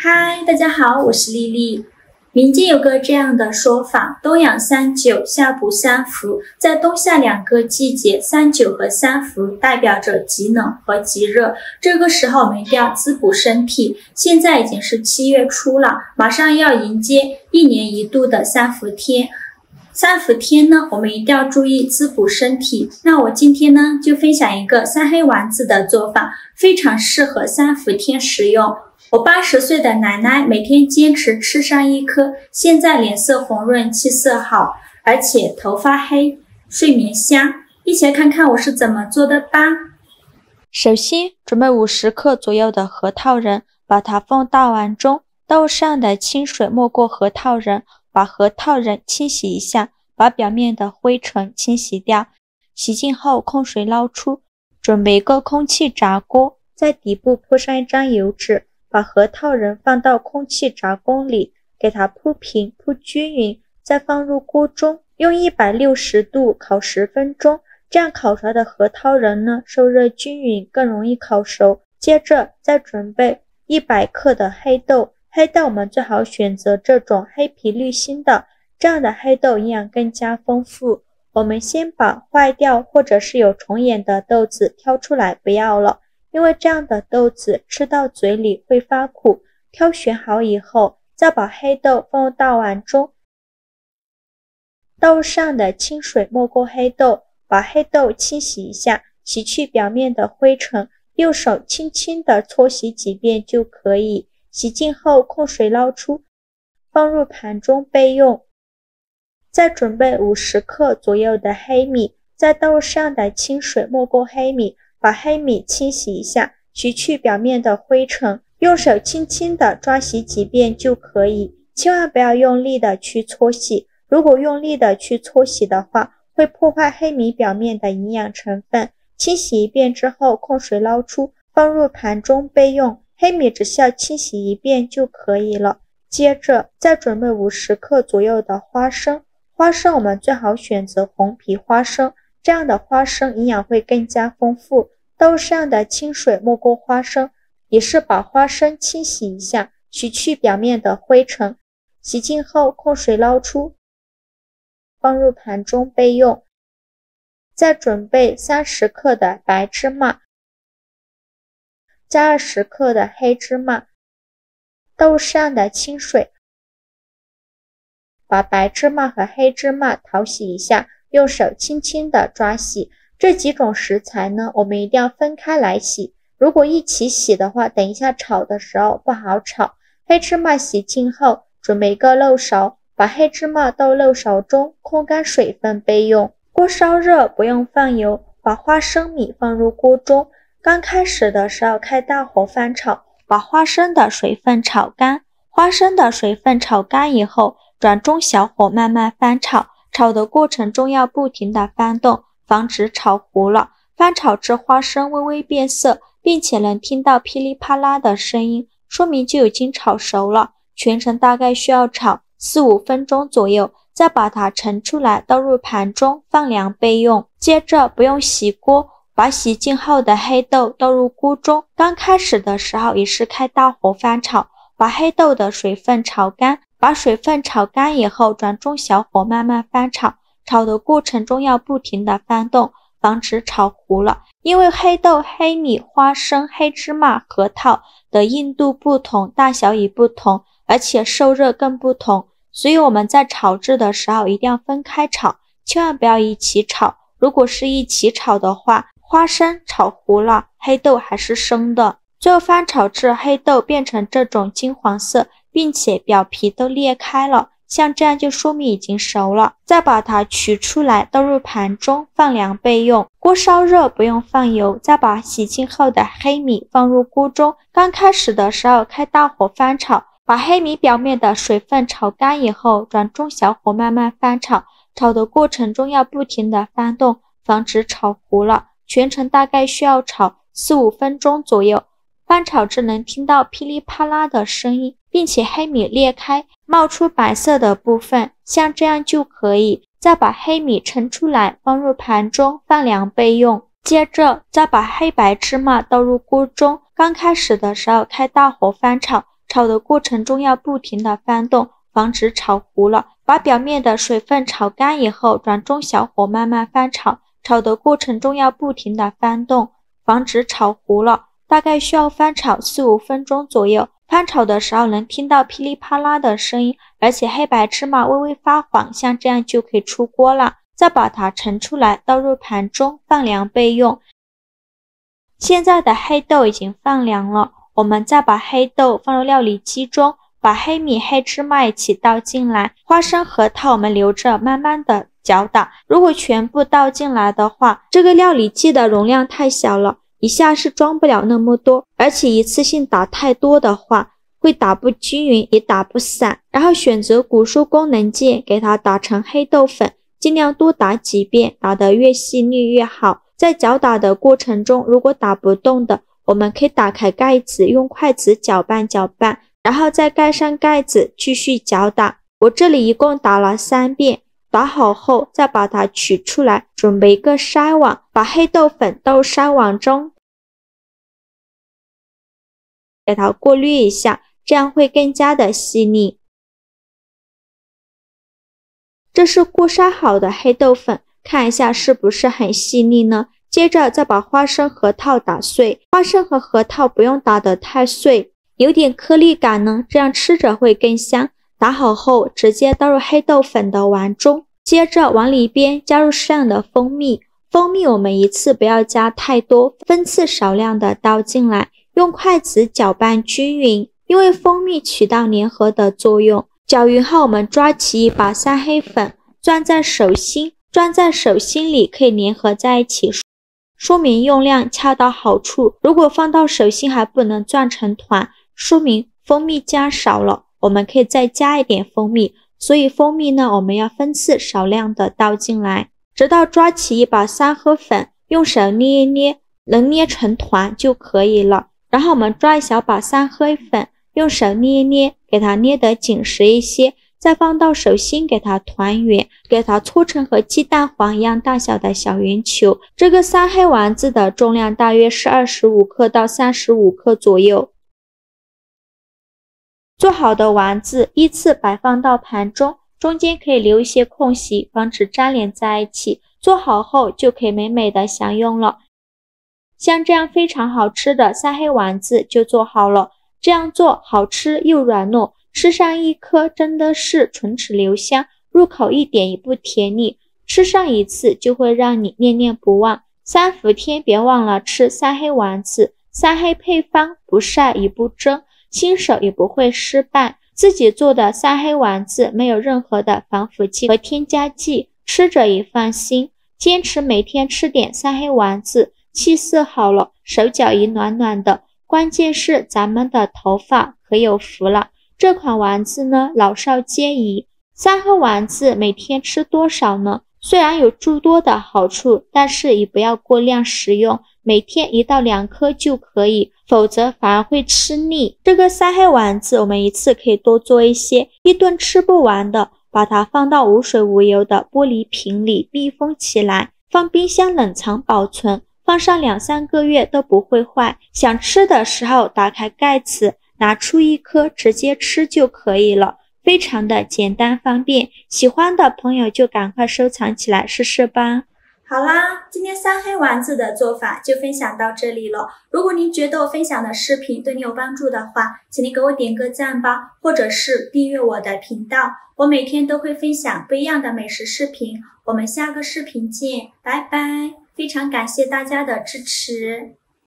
嗨，大家好，我是丽丽。民间有个这样的说法，冬养三九，夏补三伏。在冬夏两个季节，三九和三伏代表着极冷和极热。这个时候我们一定要滋补身体。现在已经是7月初了，马上要迎接1年1度的三伏天。三伏天呢，我们一定要注意滋补身体。那我今天呢，就分享一个三黑丸子的做法，非常适合三伏天食用。我80岁的奶奶每天坚持吃上1颗，现在脸色红润，气色好，而且头发黑，睡眠香。一起来看看我是怎么做的吧。首先准备50克左右的核桃仁，把它放大碗中，倒上的清水没过核桃仁，把核桃仁清洗一下，把表面的灰尘清洗掉。洗净后控水捞出。准备一个空气炸锅，在底部铺上一张油纸，把核桃仁放到空气炸锅里，给它铺平铺均匀，再放入锅中，用160度烤10分钟。这样烤出来的核桃仁呢，受热均匀，更容易烤熟。接着再准备100克的黑豆，黑豆我们最好选择这种黑皮绿心的，这样的黑豆营养更加丰富。我们先把坏掉或者是有虫眼的豆子挑出来不要了，因为这样的豆子吃到嘴里会发苦。挑选好以后，再把黑豆放入大碗中，倒上的清水没过黑豆，把黑豆清洗一下，洗去表面的灰尘，用手轻轻地搓洗几遍就可以。洗净后控水捞出，放入盘中备用。再准备50克左右的黑米，再倒上的清水没过黑米，把黑米清洗一下，洗去表面的灰尘，用手轻轻地抓洗几遍就可以。千万不要用力的去搓洗，如果用力的去搓洗的话，会破坏黑米表面的营养成分。清洗一遍之后控水捞出，放入盘中备用。黑米只需要清洗1遍就可以了。接着再准备50克左右的花生，花生我们最好选择红皮花生，这样的花生营养会更加丰富。倒上的清水没过花生，也是把花生清洗一下，洗去表面的灰尘。洗净后控水捞出，放入盘中备用。再准备30克的白芝麻，加20克的黑芝麻，倒上的清水，把白芝麻和黑芝麻淘洗一下，用手轻轻的抓洗。这几种食材呢，我们一定要分开来洗，如果一起洗的话，等一下炒的时候不好炒。黑芝麻洗净后，准备一个漏勺，把黑芝麻倒漏勺中，控干水分备用。锅烧热，不用放油，把花生米放入锅中，刚开始的时候开大火翻炒，把花生的水分炒干。花生的水分炒干以后，转中小火慢慢翻炒，炒的过程中要不停的翻动，防止炒糊了。翻炒至花生微微变色，并且能听到噼里啪啦的声音，说明就已经炒熟了。全程大概需要炒4-5分钟左右，再把它盛出来，倒入盘中放凉备用。接着不用洗锅，把洗净后的黑豆倒入锅中，刚开始的时候也是开大火翻炒，把黑豆的水分炒干。把水分炒干以后，转中小火慢慢翻炒，炒的过程中要不停的翻动，防止炒糊了。因为黑豆、黑米、花生、黑芝麻、核桃的硬度不同，大小也不同，而且受热更不同，所以我们在炒制的时候一定要分开炒，千万不要一起炒。如果是一起炒的话，花生炒糊了，黑豆还是生的。最后翻炒至黑豆变成这种金黄色，并且表皮都裂开了，像这样就说明已经熟了。再把它取出来，倒入盘中放凉备用。锅烧热，不用放油，再把洗净后的黑米放入锅中，刚开始的时候开大火翻炒，把黑米表面的水分炒干以后，转中小火慢慢翻炒，炒的过程中要不停的翻动，防止炒糊了。全程大概需要炒4-5分钟左右。翻炒至能听到噼里啪啦的声音，并且黑米裂开，冒出白色的部分，像这样就可以。再把黑米盛出来，放入盘中放凉备用。接着再把黑白芝麻倒入锅中，刚开始的时候开大火翻炒，炒的过程中要不停的翻动，防止炒糊了。把表面的水分炒干以后，转中小火慢慢翻炒，炒的过程中要不停的翻动，防止炒糊了。大概需要翻炒4-5分钟左右。翻炒的时候能听到噼里啪啦的声音，而且黑白芝麻微微发黄，像这样就可以出锅了。再把它盛出来，倒入盘中放凉备用。现在的黑豆已经放凉了，我们再把黑豆放入料理机中，把黑米、黑芝麻一起倒进来，花生、核桃我们留着慢慢的搅打。如果全部倒进来的话，这个料理机的容量太小了，一下是装不了那么多，而且一次性打太多的话，会打不均匀，也打不散。然后选择古树功能键，给它打成黑豆粉，尽量多打几遍，打得越细腻越好。在搅打的过程中，如果打不动的，我们可以打开盖子，用筷子搅拌搅拌，然后再盖上盖子继续搅打。我这里一共打了3遍，打好后再把它取出来，准备一个筛网，把黑豆粉倒入筛网中，给它过滤一下，这样会更加的细腻。这是过筛好的黑豆粉，看一下是不是很细腻呢？接着再把花生、核桃打碎，花生和核桃不用打得太碎，有点颗粒感呢，这样吃着会更香。打好后直接倒入黑豆粉的碗中，接着往里边加入适量的蜂蜜，蜂蜜我们一次不要加太多，分次少量的倒进来，用筷子搅拌均匀，因为蜂蜜起到粘合的作用。搅匀后我们抓起一把3黑粉，攥在手心，攥在手心里可以粘合在一起，说明用量恰到好处。如果放到手心还不能攥成团，说明蜂蜜加少了，我们可以再加一点蜂蜜。所以蜂蜜呢，我们要分次少量的倒进来，直到抓起一把3合粉，用手捏一捏，能捏成团就可以了。然后我们抓一小把3合粉，用手捏一捏，给它捏得紧实一些，再放到手心给它团圆，给它搓成和鸡蛋黄一样大小的小圆球。这个3黑丸子的重量大约是25克到35克左右。做好的丸子依次摆放到盘中，中间可以留一些空隙，防止粘连在一起。做好后就可以美美的享用了。像这样非常好吃的3黑丸子就做好了，这样做好吃又软糯，吃上一颗真的是唇齿留香，入口一点也不甜腻，吃上一次就会让你念念不忘。3伏天别忘了吃3黑丸子，3黑配方不晒也不蒸，新手也不会失败。自己做的3黑丸子没有任何的防腐剂和添加剂，吃着也放心。坚持每天吃点3黑丸子，气色好了，手脚也暖暖的，关键是咱们的头发可有福了。这款丸子呢，老少皆宜。3黑丸子每天吃多少呢？虽然有诸多的好处，但是也不要过量食用，每天1到2颗就可以，否则反而会吃腻。这个3黑丸子我们一次可以多做一些，一顿吃不完的，把它放到无水无油的玻璃瓶里密封起来，放冰箱冷藏保存，放上2-3个月都不会坏。想吃的时候打开盖子，拿出1颗直接吃就可以了，非常的简单方便。喜欢的朋友就赶快收藏起来试试吧。好啦，今天3黑丸子的做法就分享到这里了。如果您觉得我分享的视频对你有帮助的话，请您给我点个赞吧，或者是订阅我的频道。我每天都会分享不一样的美食视频，我们下个视频见，拜拜！非常感谢大家的支持。